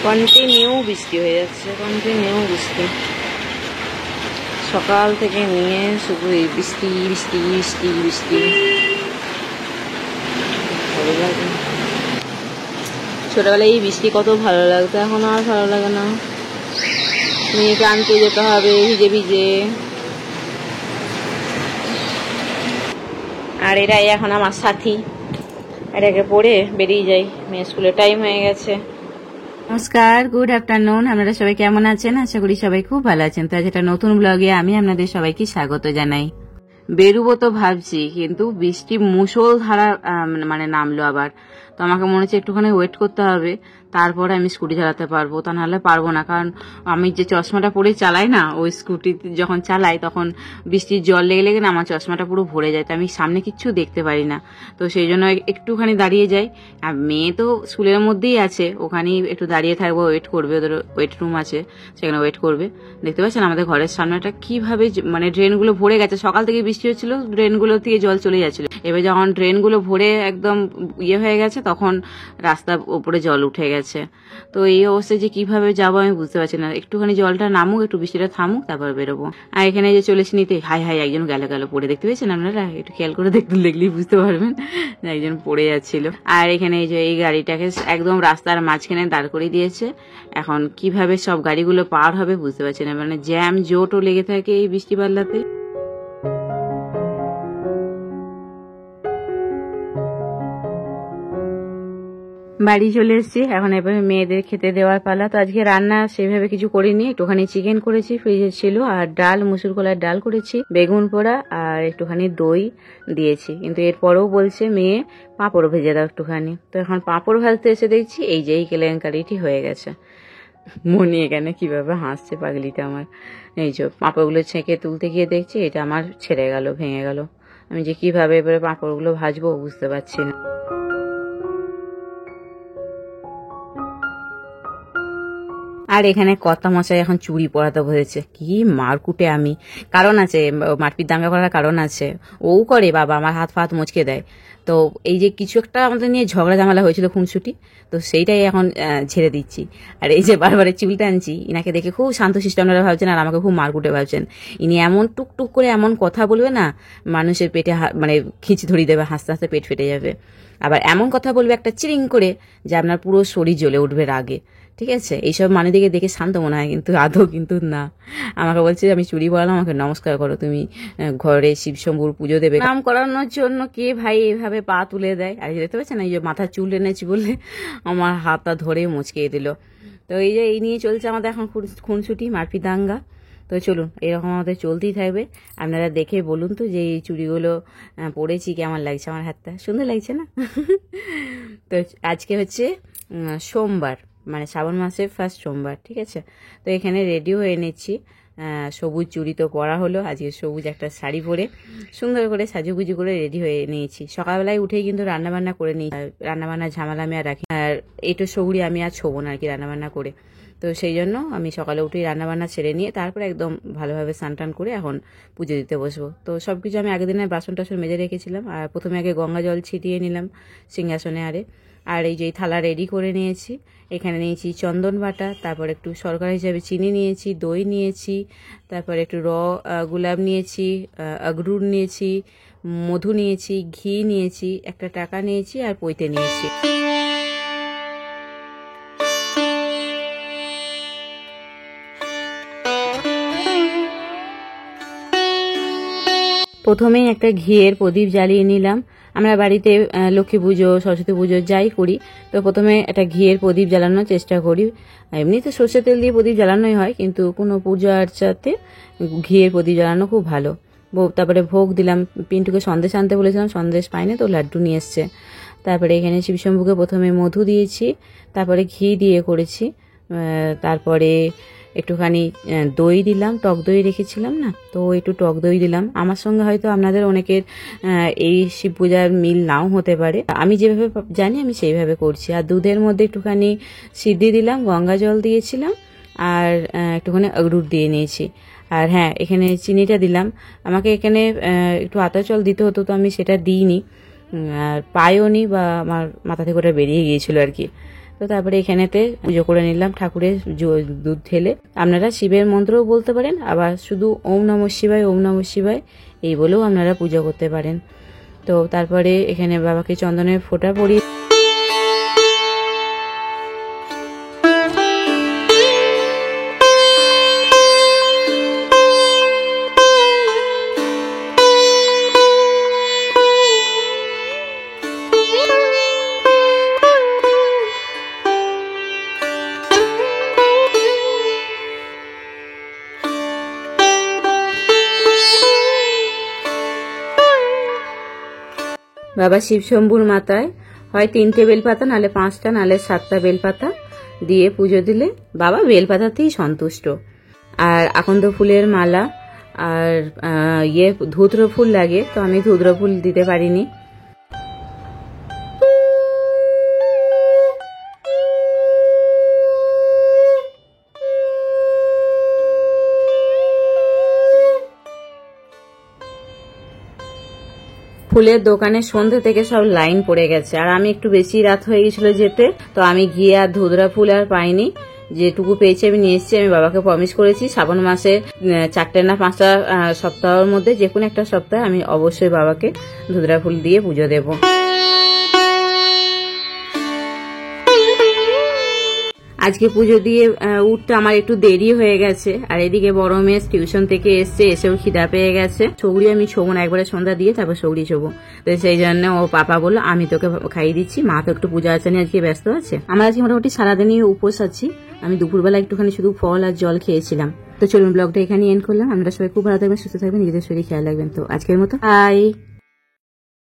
Continue বৃষ্টি হয়ে যাচ্ছে, কন্টিনিউ বৃষ্টি সকাল থেকে নিয়ে শুধু এই বৃষ্টি বৃষ্টি বৃষ্টি বৃষ্টি। ভালো লাগে, ছোটবেলায় এই বৃষ্টি কত ভালো লাগতো, এখন আর ভালো লাগে না। মেয়েকে আনতে যেতে হবে ভিজে ভিজে। আর এরাই এখন আমার সাথী, এটাকে পড়ে বেরিয়ে যাই, মেয়ে স্কুলের টাইম হয়ে গেছে। নমস্কার, গুড আফটারনুন। আপনারা সবাই কেমন আছেন? আশা করি সবাই খুব ভালো আছেন। তো আজ একটা নতুন ব্লগে আমি আপনাদের সবাইকে স্বাগত জানাই। বেরুবো তো ভাবছি, কিন্তু বৃষ্টি মুষলধারা মানে নামলো আবার। তো আমাকে মনে হচ্ছে একটুখানি ওয়েট করতে হবে, তারপরে আমি স্কুটি চালাতে পারবো, তা নাহলে পারবো না। কারণ আমি যে চশমাটা পরে চালাই না, ওই স্কুটি যখন চালাই তখন বৃষ্টির জল লেগে লেগে না আমার চশমাটা পুরো ভরে যায়, তো আমি সামনে কিচ্ছু দেখতে পারি না। তো সেই জন্য একটুখানি দাঁড়িয়ে যাই। আর মেয়ে তো স্কুলের মধ্যেই আছে, ওখানেই একটু দাঁড়িয়ে থাকবো, ওয়েট করবে, ওদের ওয়েট রুম আছে, সেখানে ওয়েট করবে। দেখতে পাচ্ছেন আমাদের ঘরের সামনেটা কিভাবে মানে ড্রেনগুলো ভরে গেছে। সকাল থেকে বৃষ্টি হচ্ছিল, ড্রেনগুলো থেকে জল চলে যাচ্ছিল। এবার যখন ড্রেনগুলো ভরে একদম ইয়ে হয়ে গেছে, তখন রাস্তার উপরে জল উঠে গেছে। তো এই অবস্থায় যে কিভাবে যাবো আমি বুঝতে পারছি না। একটুখানি জলটা নামুক, একটু বৃষ্টিটা থামুক, তারপর বেরোবো। আর এখানে যে চলেছি নিতে, হাই হাই একজন গেল পড়ে, দেখতে পেয়েছেন আপনারা? একটু খেয়াল করে দেখলেই বুঝতে পারবেন একজন পড়ে যাচ্ছিল। আর এখানে এই যে এই গাড়িটাকে একদম রাস্তার মাঝখানে দাঁড় করিয়ে দিয়েছে। এখন কিভাবে সব গাড়িগুলো পার হবে বুঝতে পারছি না, মানে জ্যাম জোটও লেগে থাকে এই বৃষ্টি বাদলাতে। বাড়ি চলে এসেছি, এখন এভাবে মেয়েদের খেতে দেওয়ার পালা। তো আজকে রান্না সেভাবে কিছু করিনি, একটুখানি চিকেন করেছি, ফ্রিজে ছিল, আর ডাল, মুসুর কলার ডাল করেছি, বেগুন পোড়া আর একটুখানি দই দিয়েছি। কিন্তু এরপরেও বলছে মেয়ে পাঁপড় ভেজে দাও একটুখানি। তো এখন পাঁপড় ভাজতে এসে দেখছি এই যে এই কেলেঙ্কারিটি হয়ে গেছে। মনি এখানে কিভাবে হাসছে পাগলিটা আমার। এই যে পাঁপড়গুলো ছেঁকে তুলতে গিয়ে দেখছি এটা আমার ছেড়ে গেল, ভেঙে গেল। আমি যে কিভাবে এবারে পাঁপড়গুলো ভাজবো বুঝতে পারছি না। আর এখানে কর্তা মশাই এখন চুড়ি পরাতে বসেছে, কি মারকুটে আমি। কারণ আছে, মারপিট দাঙ্গা করার কারণ আছে। ও করে বাবা আমার হাত ফাত মুচকে দেয়। তো এই যে কিছু একটা আমাদের নিয়ে ঝগড়া ঝামেলা হয়েছিল খুনসুটি, তো সেইটাই এখন ছেড়ে দিচ্ছি। আর এই যে বারবারে চুল টানছি, ইনাকে দেখে খুব শান্তশিষ্ট আপনারা ভাবছেন, আর আমাকে খুব মারকুটে ভাবছেন। ইনি এমন টুকটুক করে এমন কথা বলবে না, মানুষের পেটে মানে খিঁচি ধরিয়ে দেবে, হাসতে হাসতে পেট ফেটে যাবে। আবার এমন কথা বলবে একটা চিরিং করে, যে আপনার পুরো শরীর জ্বলে উঠবে রাগে। ঠিক আছে, এইসব মানুষদিকে দেখে শান্ত মনে হয়, কিন্তু আদৌ কিন্তু না। আমাকে বলছে আমি চুরি পড়ালাম, আমাকে নমস্কার করো, তুমি ঘরে শিবশম্ভুর পুজো দেবে। নাম করানোর জন্য কে ভাই এইভাবে পা তুলে দেয়। আর দেখতে পাচ্ছেন এই যে মাথার চুল এনেছি বলে আমার হাতটা ধরে মুচকে দিল। তো এই যে এই নিয়ে চলছে আমাদের এখন খুনসুটি, মারপিট দাঙ্গা। তো চলুন, এরকম আমাদের চলতেই থাকবে। আপনারা দেখে বলুন তো যে এই চুড়িগুলো পরেছি কেমন লাগছে, আমার হাতটা সুন্দর লাগছে না? তো আজকে হচ্ছে সোমবার, মানে শ্রাবণ মাসের ফার্স্ট সোমবার, ঠিক আছে। তো এখানে রেডি হয়ে নিচ্ছি। সবুজ চুড়ি তো পরা হলো, আজকে সবুজ একটা শাড়ি পরে সুন্দর করে সাজুগুজু করে রেডি হয়ে নিয়েছি। সকালবেলায় উঠেই কিন্তু রান্নাবান্না করে নিই, রান্নাবান্নার ঝামেলা আমি আর রাখি। আর এইটো সৌড়ি আমি আর ছোবো না আর কি রান্নাবান্না করে। তো সেই জন্য আমি সকালে উঠেই রান্নাবান্না ছেড়ে নিয়ে তারপরে একদম ভালোভাবে স্নান টান করে এখন পুজো দিতে বসবো। তো সব কিছু আমি আগের দিনের বাসন টাসন মেজে রেখেছিলাম। আর প্রথমে আগে গঙ্গা জল ছিটিয়ে নিলাম সিংহাসনে আরে। আর এই যে থালা রেডি করে নিয়েছি, এখানে নিয়েছি চন্দন বাটা, তারপর একটু শর্করা হিসাবে চিনি নিয়েছি, দই নিয়েছি, তারপর একটু গোলাপ নিয়েছি, অগরুর নিয়েছি, মধু নিয়েছি, ঘি নিয়েছি, একটা টাকা নিয়েছি, আর পৈতে নিয়েছি। প্রথমেই একটা ঘিয়ের প্রদীপ জ্বালিয়ে নিলাম। আমরা বাড়িতে লক্ষ্মী পুজো, সরস্বতী পুজো যাই করি, তো প্রথমে একটা ঘিয়ের প্রদীপ জ্বালানোর চেষ্টা করি। এমনিতে সর্ষের তেল দিয়ে প্রদীপ জ্বালানোই হয়, কিন্তু কোনো পূজা আর্চাতে ঘিয়ের প্রদীপ জ্বালানো খুব ভালো। তারপরে ভোগ দিলাম, পিন্টুকে সন্দেশ আনতে বলেছিলাম, সন্দেশ পাইনি, তো লাড্ডু নিয়ে এসছে। তারপরে এখানে শিবশম্ভুকে প্রথমে মধু দিয়েছি, তারপরে ঘি দিয়ে করেছি, তারপরে একটুখানি দই দিলাম, টক দই রেখেছিলাম না, তো একটু টক দই দিলাম। আমার সঙ্গে হয়তো আপনাদের অনেকের এই শিব পূজার মিল নাও হতে পারে, আমি যেভাবে জানি আমি সেইভাবে করছি। আর দুধের মধ্যে একটুখানি সিদ্ধি দিলাম, গঙ্গা জল দিয়েছিলাম, আর একটুখানি অগরুট দিয়ে নিয়েছি। আর হ্যাঁ, এখানে চিনিটা দিলাম। আমাকে এখানে একটু আতর জল দিতে হতো, তো আমি সেটা দিইনি, আর পাইও নি, বা আমার মাথা থেকে ওটা বেরিয়ে গিয়েছিল আর কি। তো তারপরে এখানেতে পুজো করে নিলাম, ঠাকুরের দুধ ঢেলে। আপনারা শিবের মন্ত্রও বলতে পারেন, আবার শুধু ওম নমঃ শিবায় ওম নমঃ শিবায় এই বলেও আপনারা পুজো করতে পারেন। তো তারপরে এখানে বাবাকে চন্দনের ফোঁটা পরিয়ে বাবা শিবশম্ভুর মাথায় হয় 3টে বেলপাতা, নালে 5টা, নালে 7টা বেলপাতা দিয়ে পুজো দিলে বাবা বেলপাতাতেই সন্তুষ্ট। আর আকন্দ ফুলের মালা আর ধুত্র ফুল লাগে, তো আমি ধুত্র ফুল দিতে পারিনি। ফুলের দোকানে সন্ধ্যে থেকে সব লাইন পড়ে গেছে, আর আমি একটু বেশি রাত হয়ে গেছিল যেতে, তো আমি গিয়ে আর ধুতরা ফুল আর পাইনি। যেটুকু পেয়েছি আমি নিয়ে এসেছি। আমি বাবাকে প্রমিস করেছি শ্রাবণ মাসে 4টে না 5টা সপ্তাহের মধ্যে যে কোনো একটা সপ্তাহে আমি অবশ্যই বাবাকে ধুতরা ফুল দিয়ে পুজো দেবো। আজকে পুজো দিয়ে উঠতে আমার একটু দেরি হয়ে গেছে, আর এদিকে বড় মেয়ে টিউশন থেকে এসছে, এসেও খিদা পেয়ে গেছে। সৌরি আমি ছোবো না, একবারে সন্ধ্যা দিয়ে তারপর সৌরি ছোবো। তো সেই জন্য ও পাপা বললো আমি তোকে খাইয়ে দিচ্ছি, মা তো একটু পূজা আর্চা নিয়ে আজকে ব্যস্ত আছে। আমরা আজকে মোটামুটি সারাদিনই উপোস আছি। আমি দুপুরবেলা একটুখানি শুধু ফল আর জল খেয়েছিলাম। তো চলুন ব্লগটা এখানে এন্ড করলাম। আমরা সবাই খুব ভালো থাকবেন, সুস্থ থাকবেন, নিজেদের শরীর খেয়াল রাখবেন। তো আজকের মতো বাই।